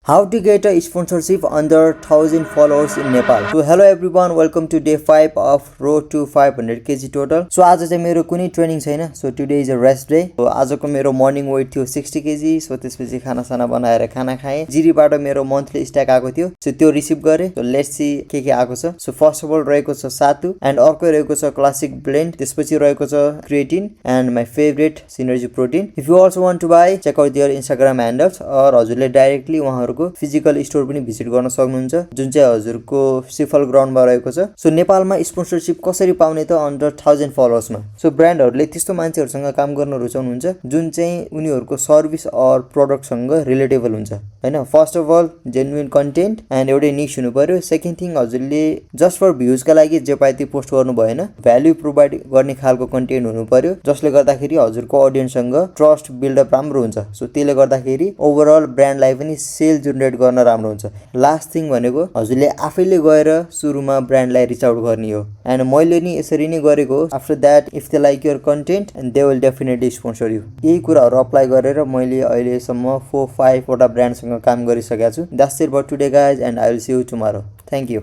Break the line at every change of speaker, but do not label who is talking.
How to get a sponsorship under 1000 followers in Nepal. So hello everyone, welcome to day 5 of road to 500 kg total. So आज चाहिँ मेरो कुनै training छैन. So today is a rest day. So आजको मेरो morning weight थियो 60 kg. So त्यसपछि खाना साना बनाएर खाना खाएँ. जिरीबाट मेरो मन्थली स्ट्याक आएको थियो. So त्यो रिसिभ गरे. So let's see के आएको छ. So first of all रहेको छ सातु and अर्को रहेको छ क्लासिक ब्लेन्ड. त्यसपछि रहेको छ creatine and my favorite synergy protein. If you also want to buy, check out their Instagram handles or हजुरले डाइरेक्टली उहाँहरुको फिजिकल स्टोर पनि भिजिट गर्न सक्नुहुन्छ जुन चाहिँ हजुरको सिफल ग्राउन्डमा रहेको छ. सो नेपालमा स्पोन्सरशिप कसरी पाउने त अन्डर 1000 फलोवर्समा. सो ब्रान्डहरुले त्यस्तो मान्छेहरुसँग काम गर्न रुचाउनुहुन्छ जुन चाहिँ उनीहरुको सर्भिस अर प्रोडक्टसँग रिलेटेबल हुन्छ हैन. First of all genuine content and एउटै निश हुनु पर्यो. सेकेन्ड थिङ हजुरले जस्ट फर भ्युजका लागि जे पाए त्यो पोस्ट गर्नु भएन. भ्याल्यु प्रोवाइड गर्ने खालको कन्टेन्ट हुनु पर्यो जसले गर्दाखेरि हजुरको ऑडियन्ससँग ट्रस्ट बिल्ड अप राम्रो हुन्छ. सो त्यसले गर्दाखेरि ओभरअल ब्रान्डलाई पनि सेल जेनेरेट गर्न राम्रो हुन्छ. लास्ट थिङ भनेको हजुरले आफैले गएर सुरुमा ब्रान्डलाई रिच आउट गर्ने हो एन्ड मैले नि यसरी नै गरेको. After that if they like your content and they will definitely sponsor you. यही कुराहरु अप्लाई गरेर मैले अहिलेसम्म 4-5 वटा ब्रान्डसँग काम गरिसकेको छु. That's it for today guys and I will see you tomorrow. Thank you.